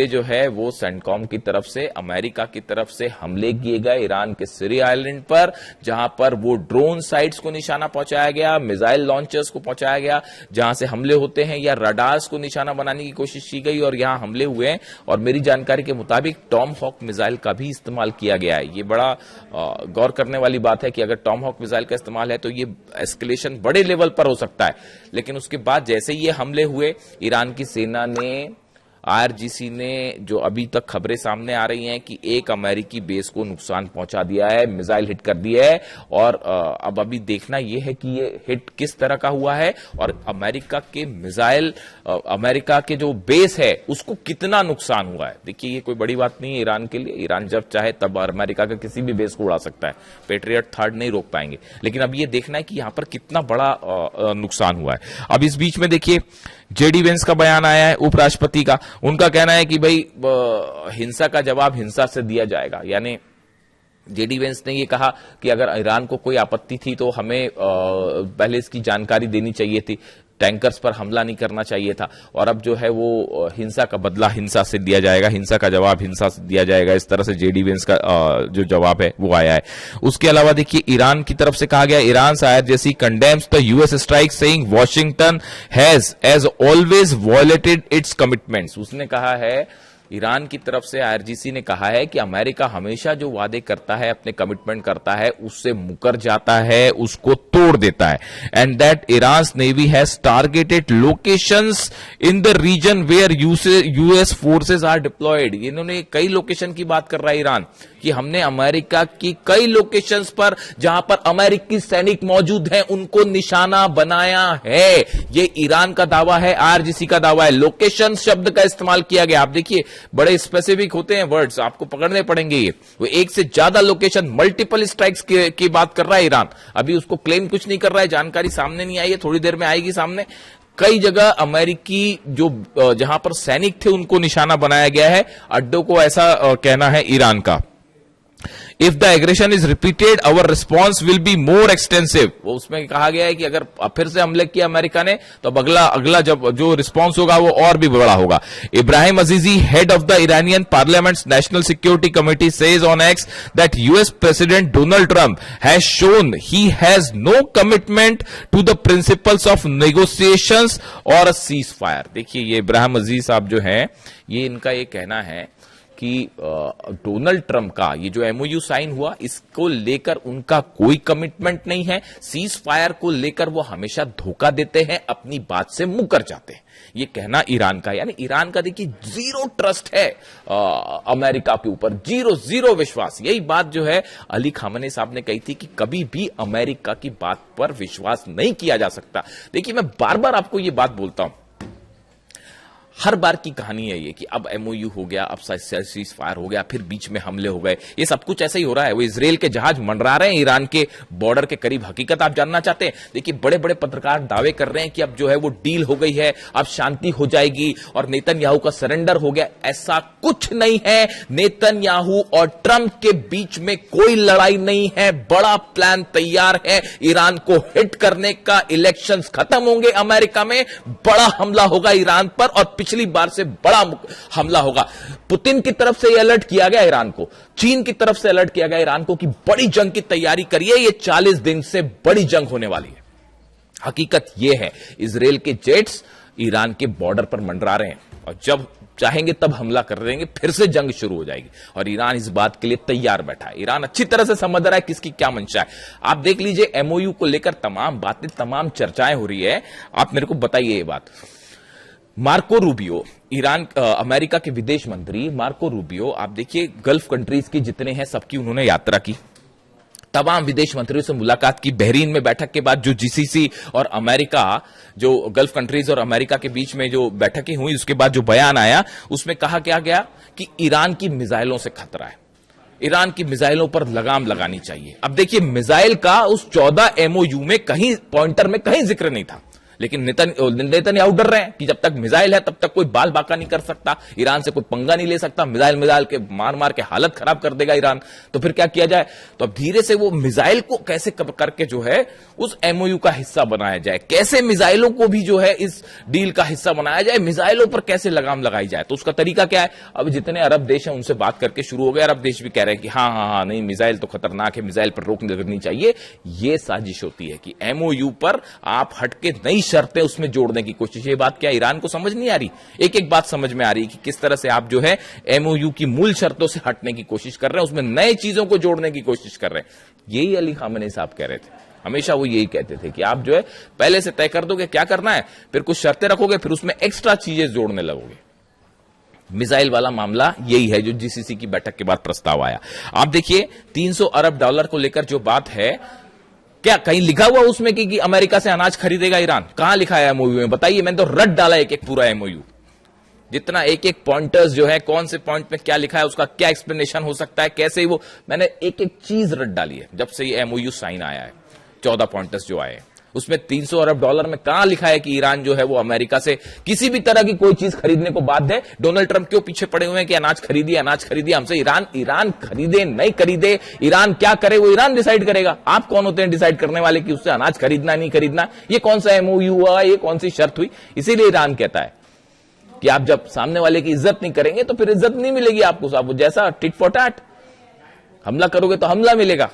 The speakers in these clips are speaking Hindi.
जो है वो सेंटकॉम की तरफ से, अमेरिका की तरफ से हमले किए गए ईरान के सिरी आइलैंड पर, जहां पर वो ड्रोन साइट्स को निशाना पहुंचाया गया, मिसाइल लॉन्चर्स को पहुंचाया गया, जहां से हमले होते हैं, या रडार्स को निशाना बनाने की कोशिश की गई और यहां हमले हुए हैं। और मेरी जानकारी के मुताबिक टॉम हॉक मिसाइल का भी इस्तेमाल किया गया है। ये बड़ा गौर करने वाली बात है कि अगर टॉम हॉक मिसाइल का इस्तेमाल है तो ये एस्केलेशन बड़े लेवल पर हो सकता है। लेकिन उसके बाद जैसे ये हमले हुए, ईरान की सेना ने, आईआरजीसी ने, जो अभी तक खबरें सामने आ रही हैं कि एक अमेरिकी बेस को नुकसान पहुंचा दिया है, मिसाइल हिट कर दिया है। और अब अभी देखना यह है कि ये हिट किस तरह का हुआ है और अमेरिका के मिसाइल, अमेरिका के जो बेस है उसको कितना नुकसान हुआ है। देखिए, ये कोई बड़ी बात नहीं है ईरान के लिए। ईरान जब चाहे तब अमेरिका का किसी भी बेस को उड़ा सकता है, पेट्रियट थर्ड नहीं रोक पाएंगे। लेकिन अब ये देखना है कि यहां पर कितना बड़ा नुकसान हुआ है। अब इस बीच में देखिए, जेडी वेंस का बयान आया है, उपराष्ट्रपति का। उनका कहना है कि भाई हिंसा का जवाब हिंसा से दिया जाएगा। यानी जेडी वेंस ने ये कहा कि अगर ईरान को कोई आपत्ति थी तो हमें पहले इसकी जानकारी देनी चाहिए थी, टैंकर्स पर हमला नहीं करना चाहिए था। और अब जो है वो हिंसा का बदला हिंसा से दिया जाएगा, हिंसा का जवाब हिंसा से दिया जाएगा। इस तरह से जेडी वेंस का जो जवाब है वो आया है। उसके अलावा देखिए, ईरान की तरफ से कहा गया, Iran IRGC condemns the US strike saying Washington has as always violated its commitments. उसने कहा है, ईरान की तरफ से आईआरजीसी ने कहा है कि अमेरिका हमेशा जो वादे करता है, अपने कमिटमेंट करता है, उससे मुकर जाता है, उसको तोड़ देता है। And that Iran navy has targeted locations in the region where US forces are deployed. इन्होंने कई लोकेशन की बात कर रहा है ईरान कि हमने अमेरिका की कई लोकेशंस पर जहां पर अमेरिकी सैनिक मौजूद हैं उनको निशाना बनाया है। ये ईरान का दावा है, आईआरजीसी का दावा है। लोकेशन शब्द का इस्तेमाल किया गया। आप देखिए, बड़े स्पेसिफिक होते हैं वर्ड्स, आपको पकड़ने पड़ेंगे। ये वो एक से ज्यादा लोकेशन, मल्टीपल स्ट्राइक्स की बात कर रहा है ईरान। अभी उसको क्लेम कुछ नहीं कर रहा है, जानकारी सामने नहीं आई है, थोड़ी देर में आएगी सामने। कई जगह अमेरिकी जो जहां पर सैनिक थे उनको निशाना बनाया गया है, अड्डों को, ऐसा कहना है ईरान का। If the aggression is repeated our response will be more extensive. वो उसमें कहा गया है कि अगर फिर से हमले किया अमेरिका ने तो अब अगला जब जो रिस्पॉन्स होगा वो और भी बड़ा होगा। Ibrahim Azizi, head of the Iranian parliament's national security committee, says on X that US president Donald Trump has shown he has no commitment to the principles of negotiations और अ सीज फायर। देखिए, ये इब्राहिम अजीज साहब जो हैं, ये इनका ये कहना है कि डोनाल्ड ट्रंप का ये जो एमओयू साइन हुआ, इसको लेकर उनका कोई कमिटमेंट नहीं है। सीज फायर को लेकर वो हमेशा धोखा देते हैं, अपनी बात से मुकर जाते हैं। ये कहना ईरान का, यानी ईरान का देखिए जीरो ट्रस्ट है अमेरिका के ऊपर, जीरो विश्वास। यही बात जो है अली खामनेई साहब ने कही थी कि कभी भी अमेरिका की बात पर विश्वास नहीं किया जा सकता। देखिए, मैं बार बार आपको ये बात बोलता हूं, हर बार की कहानी है ये कि अब एमओयू हो गया, अब सीज फायर हो गया, फिर बीच में हमले हो गए। ये सब कुछ ऐसा ही हो रहा है। वो इजराइल के जहाज मंडरा रहे हैं ईरान के बॉर्डर के करीब। हकीकत आप जानना चाहते हैं? देखिए, बड़े बड़े पत्रकार दावे कर रहे हैं कि अब जो है वो डील हो गई है, अब शांति हो जाएगी और नेतन्याहू का सरेंडर हो गया। ऐसा कुछ नहीं है। नेतन्याहू और ट्रंप के बीच में कोई लड़ाई नहीं है। बड़ा प्लान तैयार है ईरान को हिट करने का। इलेक्शंस खत्म होंगे अमेरिका में, बड़ा हमला होगा ईरान पर और पिछली बार से बड़ा हमला होगा। पुतिन की तरफ से यह अलर्ट किया गया ईरान को, चीन की तरफ से अलर्ट किया गया ईरान को कि बड़ी जंग की तैयारी करिए, ये 40 दिन से बड़ी जंग होने वाली है। हकीकत यह है, इजराइल के जेट्स ईरान के बॉर्डर पर मंडरा रहे हैं और जब चाहेंगे तब हमला कर देंगे, फिर से जंग शुरू हो जाएगी। और ईरान इस बात के लिए तैयार बैठा है। ईरान अच्छी तरह से समझ रहा है किसकी क्या मंशा है। आप देख लीजिए, एमओयू को लेकर तमाम बातें, तमाम चर्चाएं हो रही है। आप मेरे को बताइए ये बात। मार्को रूबियो, अमेरिका के विदेश मंत्री मार्को रूबियो, आप देखिए गल्फ कंट्रीज की जितने हैं सबकी उन्होंने यात्रा की, तमाम विदेश मंत्रियों से मुलाकात की। बहरीन में बैठक के बाद जो जीसीसी और अमेरिका, जो गल्फ कंट्रीज और अमेरिका के बीच में जो बैठकें हुई, उसके बाद जो बयान आया उसमें कहा क्या गया कि ईरान की मिसाइलों से खतरा है, ईरान की मिसाइलों पर लगाम लगानी चाहिए। अब देखिए, मिसाइल का उस 14 एमओयू में कहीं पॉइंटर में कहीं जिक्र नहीं था। लेकिन नेतन्याहू डर रहे हैं कि जब तक मिसाइल है तब तक कोई बाल बाका नहीं कर सकता, ईरान से कोई पंगा नहीं ले सकता, मिसाइल के मार मार के हालत खराब कर देगा ईरान। तो फिर क्या किया जाए? तो अब धीरे से वो मिसाइल को कैसे करके जो है उस एमओयू का हिस्सा बनाया जाए, कैसे मिसाइलों को भी जो है इस डील का हिस्सा बनाया जाए, मिसाइलों पर कैसे लगाम लगाई जाए। तो उसका तरीका क्या है? अब जितने अरब देश हैं उनसे बात करके शुरू हो गया। अरब देश भी कह रहे हैं कि हाँ नहीं, मिसाइल तो खतरनाक है, मिसाइल पर रोक लगनी चाहिए। यह साजिश होती है कि एमओयू पर आप हटके नई शर्तें उसमें जोड़ने की कोशिश। ये बात क्या ईरान को समझ नहीं आ रही? एक एक बात समझ में आ रही है कि किस तरह से आप जो है एमओयू की मूल शर्तों से हटने की कोशिश कर रहे हैं, उसमें नए चीजों को जोड़ने की कोशिश कर रहे हैं। यही अली खामेनी साहब कह रहे थे, हमेशा वो यही कहते थे कि आप जो है पहले से तय कर दोगे क्या करना है, फिर कुछ शर्तें रखोगे, फिर उसमें एक्स्ट्रा चीजें जोड़ने लगोगे। मिसाइल वाला मामला यही है जो जीसीसी की बैठक के बाद प्रस्ताव आया। आप देखिए 300 अरब डॉलर को लेकर जो बात है, क्या कहीं लिखा हुआ उसमें कि अमेरिका से अनाज खरीदेगा ईरान? कहां लिखा है एमओयू में? बताइए। मैंने तो रट डाला एक एक पूरा एमओयू, जितना एक एक पॉइंटर्स जो है, कौन से पॉइंट में क्या लिखा है, उसका क्या एक्सप्लेनेशन हो सकता है, कैसे वो, मैंने एक एक चीज रट डाली है जब से ये एमओयू साइन आया है। 14 पॉइंटर्स जो आए उसमें 300 अरब डॉलर में कहां लिखा है कि ईरान जो है वो अमेरिका से किसी भी तरह की कोई चीज खरीदने को बाध्य है। डोनाल्ड ट्रंप क्यों पीछे पड़े हुए हैं कि अनाज खरीदिए, अनाज खरीदिए हमसे। ईरान खरीदे नहीं खरीदे, ईरान क्या करे वो ईरान डिसाइड करेगा। आप कौन होते हैं डिसाइड करने वाले कि उससे अनाज खरीदना नहीं खरीदना? ये कौन सा एमओयू हुआ, ये कौन सी शर्त हुई? इसीलिए ईरान कहता है कि आप जब सामने वाले की इज्जत नहीं करेंगे तो फिर इज्जत नहीं मिलेगी आपको। साहब जैसा टिट फॉर टैट, हमला करोगे तो हमला मिलेगा।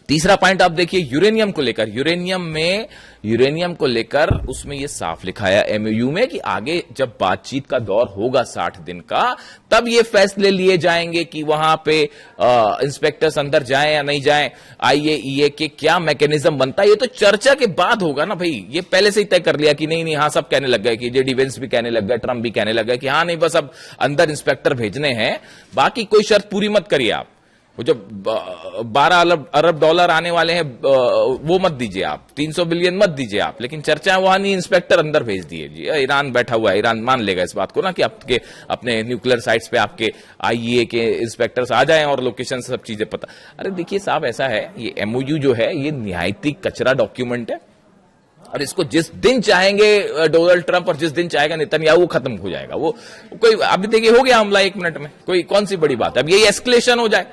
तीसरा पॉइंट आप देखिए यूरेनियम को लेकर, यूरेनियम को लेकर उसमें यह साफ लिखा है एमओयू में कि आगे जब बातचीत का दौर होगा 60 दिन का, तब ये फैसले लिए जाएंगे कि वहां पे इंस्पेक्टर्स अंदर जाएं या नहीं जाएं, आईएईए के क्या मैकेनिज्म बनता है, ये तो चर्चा के बाद होगा ना भाई। ये पहले से ही तय कर लिया कि नहीं हाँ, सब कहने लग गए कि जेडी वेंस भी कहने लग गए, ट्रंप भी कहने लग गए कि हाँ नहीं बस अब अंदर इंस्पेक्टर भेजने हैं, बाकी कोई शर्त पूरी मत करिए आप। वो जब 12 अरब डॉलर आने वाले हैं वो मत दीजिए आप, 300 बिलियन मत दीजिए आप, लेकिन चर्चा वहां नहीं, इंस्पेक्टर अंदर भेज दिए जी। ईरान बैठा हुआ है, ईरान मान लेगा इस बात को ना कि आपके अपने न्यूक्लियर साइट्स पे आपके आईईए के इंस्पेक्टर्स आ जाएं और लोकेशन से सब चीजें पता। अरे देखिए साहब ऐसा है, ये एमओयू जो है ये निहायती कचरा डॉक्यूमेंट है और इसको जिस दिन चाहेंगे डोनाल्ड ट्रंप और जिस दिन चाहेगा नेतन्याहू वो खत्म हो जाएगा। वो कोई अभी देखिए हो गया हमला 1 मिनट में, कोई कौन सी बड़ी बात है। अब यही एस्केलेशन हो जाए,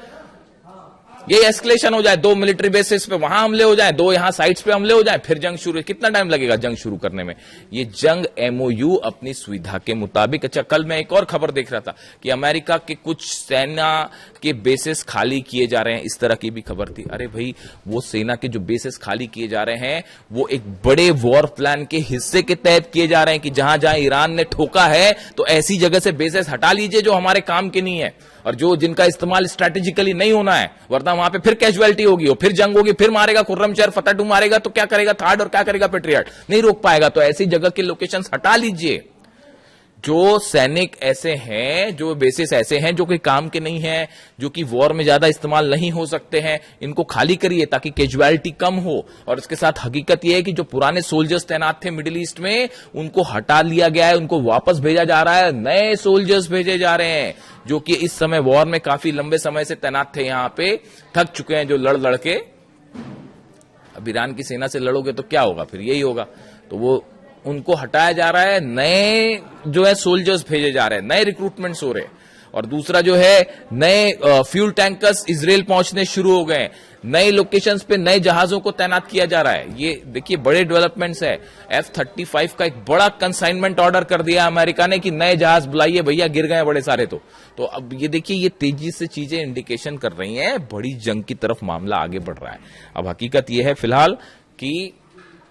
ये एस्केलेशन हो जाए, 2 मिलिट्री बेसिस पे वहां हमले हो जाए, 2 यहां साइट्स पे हमले हो जाए, फिर जंग शुरू। कितना टाइम लगेगा जंग शुरू करने में? ये जंग एमओयू अपनी सुविधा के मुताबिक। अच्छा कल मैं एक और खबर देख रहा था कि अमेरिका के कुछ सेना के बेसिस खाली किए जा रहे हैं, इस तरह की भी खबर थी। अरे भाई वो सेना के जो बेसिस खाली किए जा रहे हैं वो एक बड़े वॉर प्लान के हिस्से के तहत किए जा रहे हैं कि जहां जहां ईरान ने ठोका है तो ऐसी जगह से बेसिस हटा लीजिए जो हमारे काम के नहीं है और जो जिनका इस्तेमाल स्ट्रैटेजिकली नहीं होना है, वरना वहां पे फिर कैजुअलिटी होगी, फिर जंग होगी, फिर मारेगा खुर्रमशहर, फतेह मारेगा तो क्या करेगा थार्ड और क्या करेगा पेट्रियट, नहीं रोक पाएगा। तो ऐसी जगह के लोकेशंस हटा लीजिए। जो सैनिक ऐसे हैं, जो बेसिस ऐसे हैं जो कि काम के नहीं हैं, जो कि वॉर में ज्यादा इस्तेमाल नहीं हो सकते हैं, इनको खाली करिए ताकि कैजुअलिटी कम हो। और इसके साथ हकीकत यह है कि जो पुराने सोल्जर्स तैनात थे मिडिल ईस्ट में उनको हटा लिया गया है, उनको वापस भेजा जा रहा है, नए सोल्जर्स भेजे जा रहे हैं जो कि इस समय वॉर में काफी लंबे समय से तैनात थे यहां पे, थक चुके हैं जो लड़ लड़ के। अब ईरान की सेना से लड़ोगे तो क्या होगा, फिर यही होगा। तो वो उनको हटाया जा रहा है, नए जो है सोल्जर्स भेजे जा रहे हैं, नए रिक्रूटमेंट्स हो रहे हैं। और दूसरा जो है नए फ्यूल टैंकर्स इजराइल पहुंचने शुरू हो गए, नए लोकेशंस पे नए जहाजों को तैनात किया जा रहा है। ये देखिए बड़े डेवलपमेंट्स है। F-35 का एक बड़ा कंसाइनमेंट ऑर्डर कर दिया अमेरिका ने कि नए जहाज बुलाइए भैया, गिर गए बड़े सारे। तो अब ये देखिए ये तेजी से चीजें इंडिकेशन कर रही हैं, बड़ी जंग की तरफ मामला आगे बढ़ रहा है। अब हकीकत यह है फिलहाल कि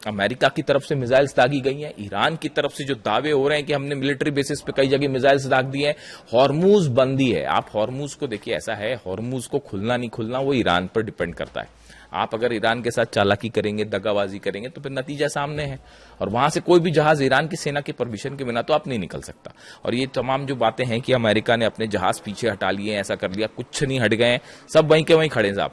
अमेरिका की तरफ से मिसाइल्स दागी गई हैं, ईरान की तरफ से जो दावे हो रहे हैं कि हमने मिलिट्री बेसिस पे कई जगह मिसाइल्स दाग दिए हैं। हॉर्मूज बंदी है, आप हॉर्मूज को देखिए, ऐसा है हॉर्मूज को खुलना नहीं खुलना वो ईरान पर डिपेंड करता है। आप अगर ईरान के साथ चालाकी करेंगे, दगाबाजी करेंगे तो फिर नतीजा सामने है और वहां से कोई भी जहाज ईरान की सेना की परमिशन के बिना तो आप नहीं निकल सकता। और ये तमाम जो बातें हैं कि अमेरिका ने अपने जहाज पीछे हटा लिए, ऐसा कर लिया, कुछ नहीं हट गए, सब वहीं के वहीं खड़े हैं साहब।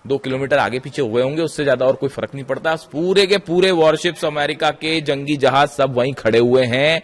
2 किलोमीटर आगे पीछे हुए होंगे, उससे ज्यादा और कोई फर्क नहीं पड़ता। पूरे के पूरे वॉरशिप्स अमेरिका के जंगी जहाज सब वहीं खड़े हुए हैं।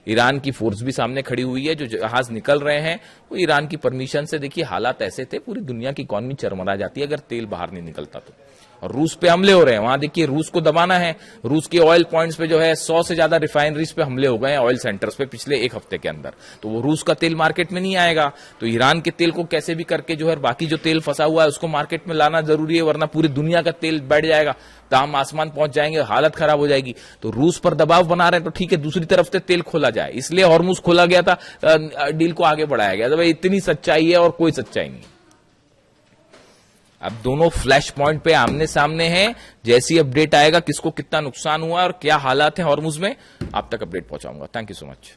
ईरान की फोर्स भी सामने खड़ी हुई है, जो जहाज निकल रहे हैं वो ईरान की परमिशन से। देखिए हालात ऐसे थे, पूरी दुनिया की इकॉनमी चरमरा जाती है अगर तेल बाहर नहीं निकलता तो। और रूस पे हमले हो रहे हैं। वहां देखिए रूस को दबाना है, रूस के ऑयल पॉइंट्स पे जो है 100 से ज्यादा रिफाइनरीज पे हमले हो गए हैं, ऑयल सेंटर्स पे पिछले एक हफ्ते के अंदर। तो वो रूस का तेल मार्केट में नहीं आएगा, तो ईरान के तेल को कैसे भी करके जो है बाकी जो तेल फंसा हुआ है उसको मार्केट में लाना जरूरी है, वरना पूरी दुनिया का तेल बैठ जाएगा, दाम आसमान पहुंच जाएंगे, हालत खराब हो जाएगी। तो रूस पर दबाव बना रहे हैं तो ठीक है, दूसरी तरफ से तेल खोला जाए, इसलिए हॉर्मुज खोला गया था, डील को आगे बढ़ाया गया। तो भाई इतनी सच्चाई है और कोई सच्चाई नहीं। अब दोनों फ्लैश पॉइंट पे आमने सामने हैं, जैसी अपडेट आएगा किसको कितना नुकसान हुआ और क्या हालात है हॉर्मुज में, आप तक अपडेट पहुंचाऊंगा। Thank you so much.